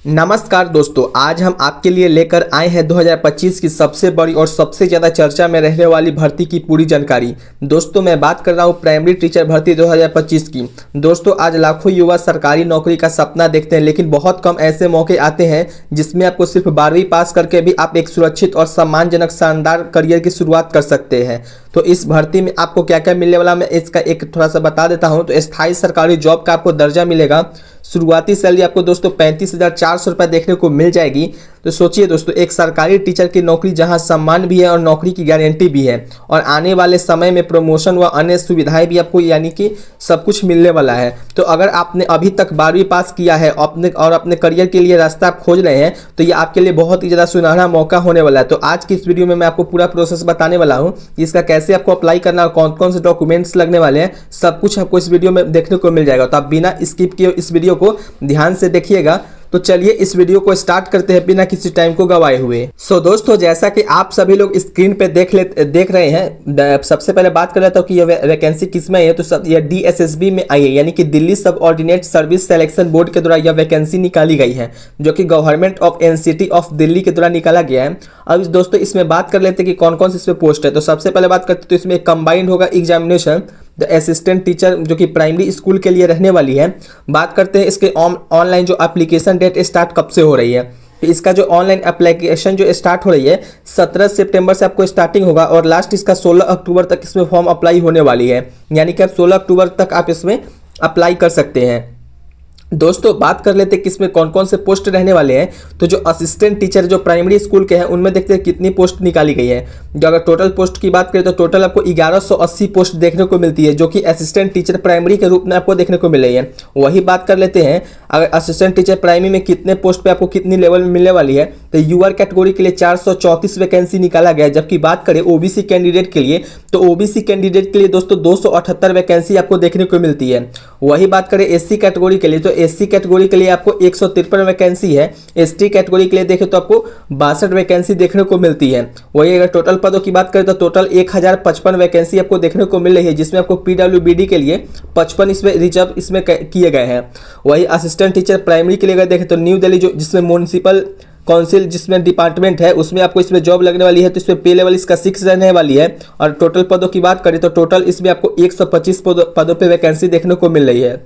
नमस्कार दोस्तों, आज हम आपके लिए लेकर आए हैं 2025 की सबसे बड़ी और सबसे ज़्यादा चर्चा में रहने वाली भर्ती की पूरी जानकारी। दोस्तों, मैं बात कर रहा हूं प्राइमरी टीचर भर्ती 2025 की। दोस्तों, आज लाखों युवा सरकारी नौकरी का सपना देखते हैं, लेकिन बहुत कम ऐसे मौके आते हैं जिसमें आपको सिर्फ 12वीं पास करके भी आप एक सुरक्षित और सम्मानजनक शानदार करियर की शुरुआत कर सकते हैं। तो इस भर्ती में आपको क्या क्या मिलने वाला, मैं इसका एक थोड़ा सा बता देता हूं। तो स्थायी सरकारी जॉब का आपको दर्जा मिलेगा। शुरुआती सैलरी आपको दोस्तों 35,400 रुपये देखने को मिल जाएगी। तो सोचिए दोस्तों, एक सरकारी टीचर की नौकरी जहां सम्मान भी है और नौकरी की गारंटी भी है, और आने वाले समय में प्रमोशन व अन्य सुविधाएं भी आपको यानी कि सब कुछ मिलने वाला है। तो अगर आपने अभी तक 12वीं पास किया है अपने करियर के लिए रास्ता आप खोज रहे हैं, तो ये आपके लिए बहुत ही ज़्यादा सुनहरा मौका होने वाला है। तो आज की इस वीडियो में मैं आपको पूरा प्रोसेस बताने वाला हूँ कि इसका कैसे आपको अप्लाई करना और कौन कौन से डॉक्यूमेंट्स लगने वाले हैं, सब कुछ आपको इस वीडियो में देखने को मिल जाएगा। तो आप बिना स्किप किए इस वीडियो को ध्यान से देखिएगा। तो चलिए इस वीडियो को स्टार्ट करते हैं बिना किसी टाइम को गवाए हुए। दोस्तों, जैसा कि आप सभी लोग स्क्रीन पे देख रहे हैं, सबसे पहले बात कर लेता हूँ कि यह वैकेंसी किस में है। तो यह DSSB में आई है, यानी कि दिल्ली सब ऑर्डिनेट सर्विस सिलेक्शन बोर्ड के द्वारा यह वैकेंसी निकाली गई है, जो कि government of NCT of Delhi के द्वारा निकाला गया है। अब दोस्तों इसमें बात कर लेते हैं कि कौन कौन सी इसमें पोस्ट है। तो सबसे पहले बात करते हैं, तो इसमें कंबाइंड होगा एग्जामिनेशन द असिस्टेंट टीचर, जो कि प्राइमरी स्कूल के लिए रहने वाली है। बात करते हैं इसके ऑनलाइन जो एप्लीकेशन डेट स्टार्ट कब से हो रही है। तो इसका जो ऑनलाइन एप्लीकेशन जो स्टार्ट हो रही है 17 सितंबर से आपको स्टार्टिंग होगा, और लास्ट इसका 16 अक्टूबर तक इसमें फॉर्म अप्लाई होने वाली है, यानी कि आप 16 अक्टूबर तक आप इसमें अप्लाई कर सकते हैं। दोस्तों, बात कर लेते हैं कि इसमें कौन कौन से पोस्ट रहने वाले हैं। तो जो असिस्टेंट टीचर जो प्राइमरी स्कूल के हैं, उनमें देखते हैं कितनी पोस्ट निकाली गई है। जो अगर टोटल पोस्ट की बात करें तो टोटल आपको 1180 पोस्ट देखने को मिलती है, जो कि असिस्टेंट टीचर प्राइमरी के रूप में आपको देखने को मिल रही है। वही बात कर लेते हैं, अगर असिस्टेंट टीचर प्राइमरी में कितने पोस्ट पे आपको कितनी लेवल में मिलने वाली है। तो यूआर कैटेगरी के लिए 434 वैकेंसी निकाला गया है। जबकि बात करें OBC कैंडिडेट के लिए, तो OBC कैंडिडेट के लिए दोस्तों 278 वैकेंसी आपको देखने को मिलती है। वही बात करें SC कैटेगरी के लिए, तो SC कैटेगरी के लिए आपको 153 वैकेंसी है। ST कैटेगरी के लिए देखें तो आपको 62 वैकेंसी देखने को मिलती है। वही अगर टोटल पदों की बात करें तो टोटल 1055 वैकेंसी आपको देखने को मिल रही है, जिसमें आपको PWBD के लिए 55 इसमें रिजर्व इसमें किए गए हैं। वही असिस्टेंट टीचर प्राइमरी के लिए अगर देखें तो न्यू दिल्ली जो जिसमें म्यूनिसिपल काउंसिल जिसमें डिपार्टमेंट है, उसमें आपको इसमें जॉब लगने वाली है। तो इसमें पे लेवल इसका 6 रहने वाली है। और टोटल पदों की बात करें तो टोटल इसमें आपको 125 पदों पे वैकेंसी देखने को मिल रही है,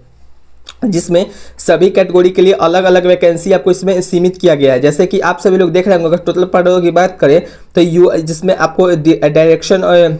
जिसमें सभी कैटेगरी के लिए अलग अलग वैकेंसी आपको इसमें सीमित किया गया है। जैसे कि आप सभी लोग देख रहे होंगे, अगर टोटल पदों की बात करें तो जिसमें आपको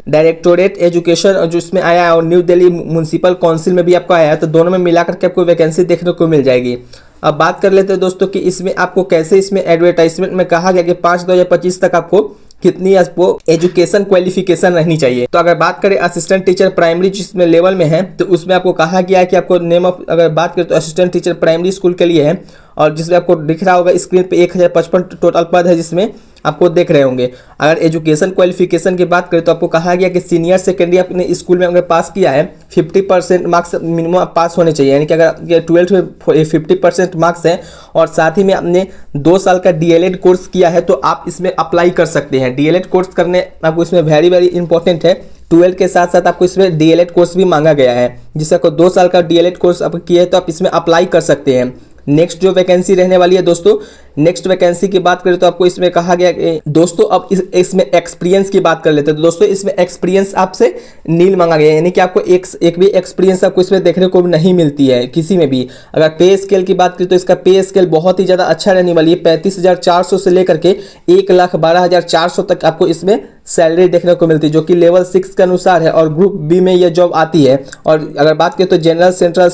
डायरेक्टोरेट एजुकेशन जो इसमें आया है, और न्यू दिल्ली म्यूनिसिपल काउंसिल में भी आपको आया है। तो दोनों में मिलाकर के आपको वैकेंसी देखने को मिल जाएगी। अब बात कर लेते हैं दोस्तों कि इसमें आपको कैसे, इसमें एडवर्टाइजमेंट में कहा गया कि 5/2025 तक आपको कितनी आपको एजुकेशन क्वालिफिकेशन रहनी चाहिए। तो अगर बात करें असिस्टेंट टीचर प्राइमरी जिसमें लेवल में है, तो उसमें आपको कहा गया है कि आपको नेम ऑफ, अगर बात करें तो असिस्टेंट टीचर प्राइमरी स्कूल के लिए है, और जिसमें आपको दिख रहा होगा स्क्रीन पे 1055 टोटल पद है, जिसमें आपको देख रहे होंगे। अगर एजुकेशन क्वालिफिकेशन की बात करें तो आपको कहा गया कि सीनियर सेकेंडरी अपने स्कूल में अगर पास किया है 50% मार्क्स मिनिमम पास होने चाहिए, यानी कि अगर 12th में 50% मार्क्स है, और साथ ही में आपने 2 साल का DLED कोर्स किया है, तो आप इसमें अप्लाई कर सकते हैं। DLED कोर्स करने आपको इसमें वेरी वेरी इंपॉर्टेंट है। 12 के साथ साथ आपको इसमें DLED कोर्स भी मांगा गया है, जिससे आपको 2 साल का DLED कोर्स आप किया है तो आप इसमें अप्लाई कर सकते हैं। नेक्स्ट जो वैकेंसी रहने वाली है दोस्तों, नेक्स्ट वैकेंसी की बात करें तो आपको इसमें कहा गया कि दोस्तों अब इसमें एक्सपीरियंस की बात कर लेते हैं। तो दोस्तों इसमें एक्सपीरियंस आपसे नील मांगा गया है, यानी कि आपको एक भी एक्सपीरियंस आपको इसमें देखने को नहीं मिलती है किसी में भी। अगर पे स्केल की बात करें तो इसका पे स्केल बहुत ही ज़्यादा अच्छा रहने वाली है। 35,400 से लेकर के 1,12,400 तक आपको इसमें सैलरी देखने को मिलती है, जो कि लेवल 6 के अनुसार है, और ग्रुप बी में यह जॉब आती है। और अगर बात करें तो जनरल सेंट्रल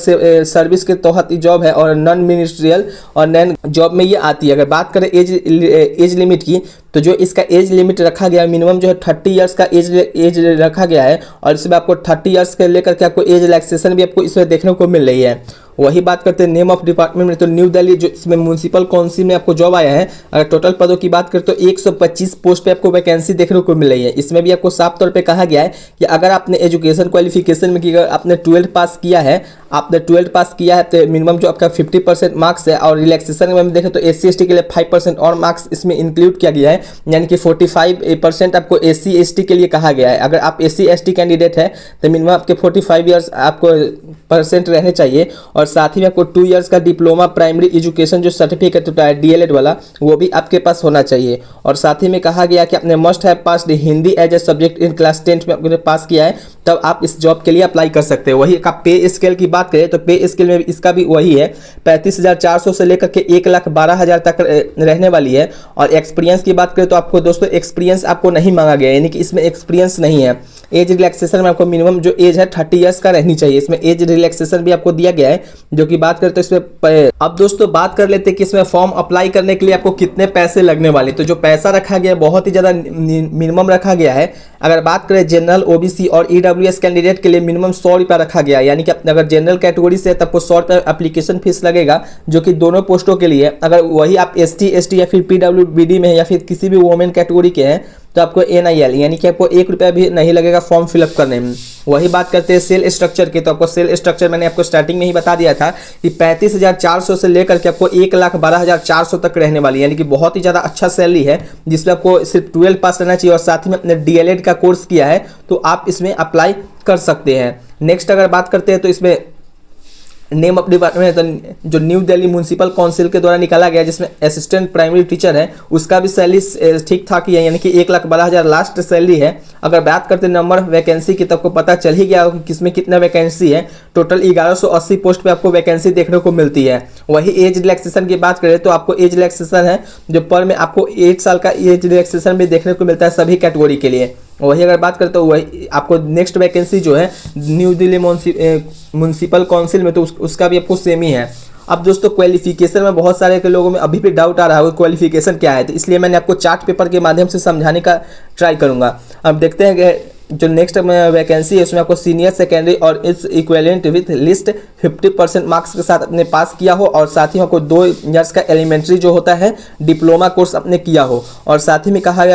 सर्विस के तहत जॉब है, और नॉन मिनिस्ट्रियल और नॉन जॉब में ये आती है। अगर बात करें एज लिमिट की, तो जो इसका एज लिमिट रखा गया है मिनिमम जो है 30 इयर्स का एज रखा गया है, और इसमें आपको 30 इयर्स के लेकर के आपको एज रिलैक्सेशन भी आपको इसमें देखने को मिल रही है। वही बात करते हैं नेम ऑफ डिपार्टमेंट में, तो न्यू दिल्ली जो इसमें म्यूनिसिपल काउंसिल में आपको जॉब आया है। अगर टोटल पदों की बात करें तो 125 पोस्ट पे आपको वैकेंसी देखने को मिल रही है। इसमें भी आपको साफ तौर पे कहा गया है कि अगर आपने एजुकेशन क्वालिफिकेशन में कि अगर आपने 12th पास किया है, आपने 12th पास किया है तो मिनिमम जो आपका 50% मार्क्स है, और रिलैक्सेशन में देखें तो SC/ST के लिए 5% और मार्क्स इसमें इंक्लूड किया गया है, यानी कि 45% आपको SC/ST के लिए कहा गया है। अगर आप SC/ST कैंडिडेट है तो मिनिमम आपके 45 ईयर्स आपको % रहने चाहिए, और साथ ही में आपको 2 ईयर्स का डिप्लोमा प्राइमरी एजुकेशन जो सर्टिफिकेट होता है DLED वाला, वो भी आपके पास होना चाहिए। और साथ ही में कहा गया कि आपने must have passed Hindi as a subject in class 10 में आपने पास किया है, तब आप इस जॉब के लिए अप्लाई कर सकते हैं। वही का पे स्केल की बात करें तो पे स्केल में इसका भी वही है, 35,400 से लेकर के 1,12,000 तक रहने वाली है। और एक्सपीरियंस की बात करें तो आपको दोस्तों एक्सपीरियंस आपको नहीं मांगा गया, यानी कि इसमें एक्सपीरियंस नहीं है। एज रिलैक्सेशन में आपको मिनिमम जो एज है 30 ईयर्स का रहनी चाहिए, इसमें एज रिलैक्सेशन भी आपको दिया गया है। जो कि बात करते हैं इसमें, अब दोस्तों बात कर लेते हैं कि इसमें फॉर्म अप्लाई करने के लिए आपको कितने पैसे लगने वाले। तो जो पैसा रखा गया है बहुत ही ज़्यादा मिनिमम रखा गया है। अगर बात करें जनरल, OBC और EWS कैंडिडेट के लिए मिनिमम 100 रुपया रखा गया है, यानी कि अगर जनरल कैटेगरी से है तब आपको 100 रुपया एप्लीकेशन फीस लगेगा, जो कि दोनों पोस्टों के लिए। अगर वही आप ST/ST या फिर PWBD में है या फिर किसी भी वुमेन कैटेगरी के हैं तो आपको NIL यानी कि आपको 1 रुपया भी नहीं लगेगा फॉर्म फिलअप करने में। वही बात करते हैं सेल स्ट्रक्चर की, तो आपको सेल स्ट्रक्चर मैंने आपको स्टार्टिंग में ही बता दिया था कि 35,400 से लेकर के आपको 1,12,400 तक रहने वाली है, यानी कि बहुत ही ज़्यादा अच्छा सैलरी है, जिसमें आपको सिर्फ 12 पास रहना चाहिए और साथ ही में अपने DLED का कोर्स किया है तो आप इसमें अप्लाई कर सकते हैं। नेक्स्ट अगर बात करते हैं तो इसमें नेम ऑफ डिपार्टमेंट तो जो न्यू दिल्ली म्यूनसिपल काउंसिल के द्वारा निकाला गया, जिसमें असिस्टेंट प्राइमरी टीचर है उसका भी सैलरी ठीक ठाक ही है, यानी कि 1,12,000 लास्ट सैलरी है। अगर बात करते हैं नंबर ऑफ वैकेंसी की तो आपको पता चल ही गया कि किसमें कितना वैकेंसी है। टोटल 1180 पोस्ट पे आपको वैकेंसी देखने को मिलती है। वही एज रिलैक्सेशन की बात करें तो आपको एज रिलैक्सेशन है जो पर में आपको 1 साल का एज रिलैक्सेशन भी देखने को मिलता है सभी कैटेगरी के लिए। वही अगर बात करते हो वही आपको नेक्स्ट वैकेंसी जो है न्यू दिल्ली म्यूनसिपल काउंसिल में तो उसका भी आपको सेम ही है। अब दोस्तों क्वालिफिकेशन में बहुत सारे के लोगों में अभी भी डाउट आ रहा है क्वालिफिकेशन क्या है, तो इसलिए मैंने आपको चार्ट पेपर के माध्यम से समझाने का ट्राई करूंगा। अब देखते हैं कि जो नेक्स्ट वैकेंसी है उसमें आपको सीनियर सेकेंडरी और its equivalent with list 50% marks के साथ अपने पास किया हो, और साथ ही आपको 2 ईयर्स का एलिमेंट्री जो होता है डिप्लोमा कोर्स अपने किया हो। और साथ ही में कहा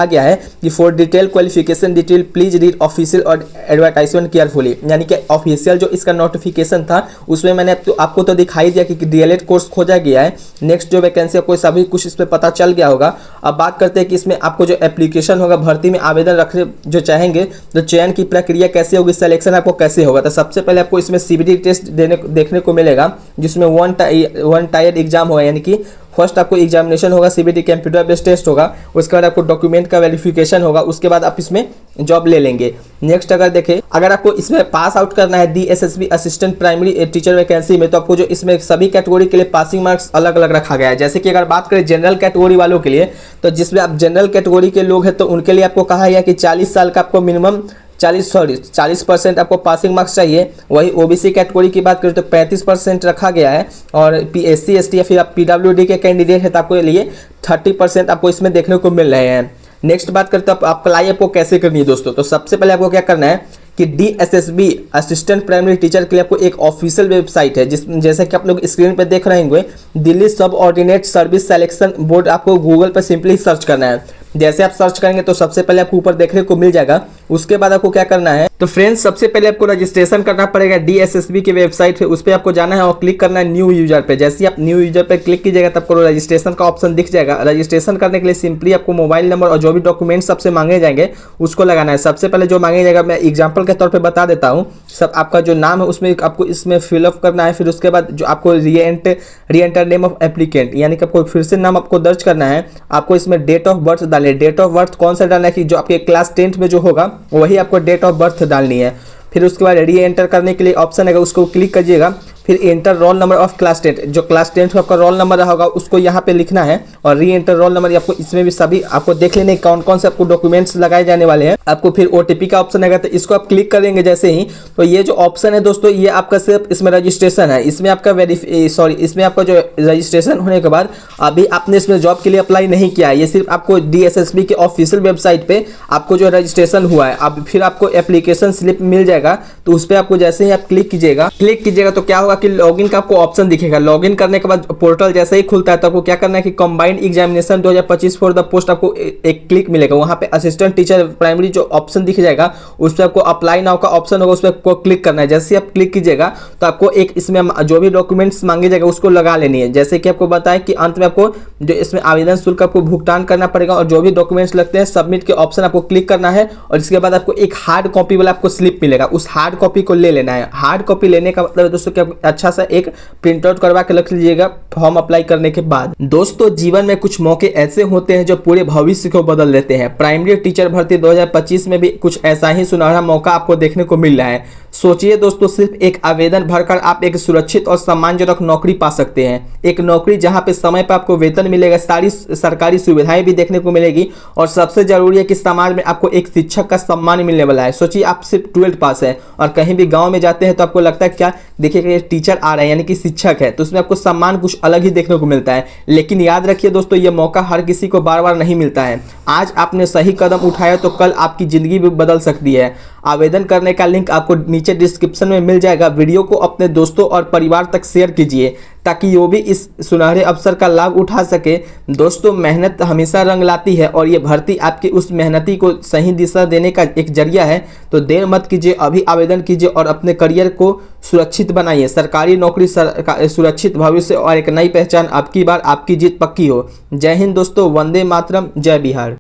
गया है कि for detail qualification detail please read official और एडवर्टाइजमेंट केयरफुली, यानी कि ऑफिशियल जो इसका नोटिफिकेशन था उसमें मैंने आपको तो दिखाई दिया कि DLED कोर्स खोजा गया है। नेक्स्ट जो वैकेंसी आपको सभी कुछ इस पर पता चल गया होगा। अब बात करते हैं कि इसमें आपको जो एप्लीकेशन होगा भर्ती में आवेदन रखने जो चाहेंगे तो चयन की प्रक्रिया कैसे होगी, सिलेक्शन आपको कैसे होगा। तो सबसे पहले आपको इसमें CBT टेस्ट देखने को मिलेगा, जिसमें वन टायर एग्जाम होगा, यानी कि फर्स्ट आपको एग्जामिनेशन होगा CBT कंप्यूटर बेस्ड टेस्ट होगा, उसके बाद आपको डॉक्यूमेंट का वेरिफिकेशन होगा, उसके बाद आप इसमें जॉब ले लेंगे। नेक्स्ट अगर देखें अगर आपको इसमें पास आउट करना है DSSB assistant primary teacher vacancy में, तो आपको जो इसमें सभी कैटेगरी के लिए पासिंग मार्क्स अलग अलग रखा गया है। जैसे कि अगर बात करें जनरल कैटेगरी वालों के लिए, तो जिसमें आप जनरल कैटेगरी के लोग हैं तो उनके लिए आपको कहा गया कि 40 साल का आपको मिनिमम 40% आपको पासिंग मार्क्स चाहिए। वही OBC कैटेगरी की बात करें तो 35% रखा गया है, और SC/ST या फिर आप PWD के कैंडिडेट है तो आपको लिए 30% आपको इसमें देखने को मिल रहे हैं। नेक्स्ट बात करते हैं आप अप्लाई आपको कैसे करनी है दोस्तों। तो सबसे पहले आपको क्या करना है कि DSSB असिस्टेंट प्राइमरी टीचर के लिए आपको एक ऑफिशियल वेबसाइट है, जैसे कि आप लोग स्क्रीन पर देख रहे होंगे, दिल्ली सब ऑर्डिनेट सर्विस सिलेक्शन बोर्ड, आपको गूगल पर सिंपली सर्च करना है। जैसे आप सर्च करेंगे तो सबसे पहले आपको ऊपर देखने को मिल जाएगा। उसके बाद आपको क्या करना है तो फ्रेंड्स सबसे पहले आपको रजिस्ट्रेशन करना पड़ेगा DSSB की वेबसाइट पे, उस पर आपको जाना है और क्लिक करना है न्यू यूजर पे। जैसे आप न्यू यूजर पे क्लिक कीजिएगा तब आपको रजिस्ट्रेशन का ऑप्शन दिख जाएगा। रजिस्ट्रेशन करने के लिए सिंपली आपको मोबाइल नंबर और जो भी डॉक्यूमेंट सबसे मांगे जाएंगे उसको लगाना है। सबसे पहले जो मांगे जाएगा मैं एग्जाम्पल के तौर पर बता देता हूँ। सब आपका जो नाम है उसमें आपको इसमें फिलअप करना है, फिर उसके बाद जो आपको री एंटर नेम ऑफ एप्लीकेंट, यानी कि आपको फिर से नाम आपको दर्ज करना है। आपको इसमें डेट ऑफ बर्थ डालनी है। डेट ऑफ बर्थ कौन सा डालना है कि जो आपके क्लास 10th में जो होगा वही आपको डेट ऑफ बर्थ डालनी है। फिर उसके बाद री एंटर करने के लिए ऑप्शन है उसको क्लिक कीजिएगा, फिर enter roll number of class 10, जो क्लास 10 में आपका रोल नंबर रहा होगा उसको यहाँ पे लिखना है, और री एंटर रोल नंबर आपको इसमें भी सभी आपको देख लेने कौन कौन से आपको डॉक्यूमेंट्स लगाए जाने वाले हैं। आपको फिर OTP का ऑप्शन आएगा तो इसको आप क्लिक करेंगे जैसे ही, तो ये जो ऑप्शन है दोस्तों ये आपका सिर्फ इसमें रजिस्ट्रेशन है। इसमें आपका इसमें आपका जो रजिस्ट्रेशन होने के बाद अभी आपने इसमें जॉब के लिए अप्लाई नहीं किया है, ये सिर्फ आपको DSSB के ऑफिशियल वेबसाइट पे आपको जो रजिस्ट्रेशन हुआ है अब फिर आपको एप्लीकेशन स्लिप मिल जाएगा। तो उस पर आपको जैसे ही आप क्लिक कीजिएगा तो क्या होगा कि लॉगिन का आपको ऑप्शन दिखेगा। लॉगिन करने के बाद पोर्टल जैसे ही खुलता है तो आपको क्या करना है कि combined examination 2025 for the post आपको एक क्लिक मिलेगा। वहां पे असिस्टेंट टीचर प्राइमरी जो ऑप्शन दिख जाएगा उस पर आपको अप्लाई नाउ का ऑप्शन होगा, उस पर आपको क्लिक करना है। जैसे आप क्लिक कीजिएगा तो आपको एक इसमें जो भी डॉक्यूमेंट्स मांगे जाएगा उसको लगा लेनी है। जैसे कि आपको बताया कि अंत में आपको जो इसमें आवेदन शुल्क आपको भुगतान करना पड़ेगा और जो भी डॉक्यूमेंट्स लगते हैं सबमिट के ऑप्शन आपको क्लिक करना है और इसके बाद आपको एक हार्ड कॉपी वाला आपको स्लिप मिलेगा, उस हार्ड कॉपी को ले लेना है। हार्ड कॉपी लेने का मतलब दोस्तों कि अच्छा सा एक प्रिंट आउट करवा के रख लीजिएगा फॉर्म अप्लाई करने के बाद। दोस्तों जीवन में कुछ मौके ऐसे होते हैं जो पूरे भविष्य को बदल देते हैं। प्राइमरी टीचर भर्ती 2025 में भी कुछ ऐसा ही सुनहरा मौका आपको देखने को मिल रहा है। सोचिए दोस्तों, सिर्फ एक आवेदन भरकर आप एक सुरक्षित और सम्मानजनक नौकरी पा सकते हैं। एक नौकरी जहां पे समय पर आपको वेतन मिलेगा, सारी सरकारी सुविधाएं भी देखने को मिलेगी और सबसे जरूरी है कि समाज में आपको एक शिक्षक का सम्मान मिलने वाला है। सोचिए आप सिर्फ 12th पास है और कहीं भी गांव में जाते हैं तो आपको लगता है क्या, देखिए ये टीचर आ रहा है यानी कि शिक्षक है, तो उसमें आपको सम्मान कुछ अलग ही देखने को मिलता है। लेकिन याद रखिए दोस्तों, ये मौका हर किसी को बार बार नहीं मिलता है। आज आपने सही कदम उठाया तो कल आपकी जिंदगी भी बदल सकती है। आवेदन करने का लिंक आपको नीचे डिस्क्रिप्शन में मिल जाएगा। वीडियो को अपने दोस्तों और परिवार तक शेयर कीजिए ताकि वो भी इस सुनहरे अवसर का लाभ उठा सके। दोस्तों मेहनत हमेशा रंग लाती है और ये भर्ती आपकी उस मेहनती को सही दिशा देने का एक जरिया है। तो देर मत कीजिए, अभी आवेदन कीजिए और अपने करियर को सुरक्षित बनाइए। सरकारी नौकरी, सुरक्षित भविष्य और एक नई पहचान, आपकी बार आपकी जीत पक्की हो। जय हिंद दोस्तों, वंदे मातरम, जय बिहार।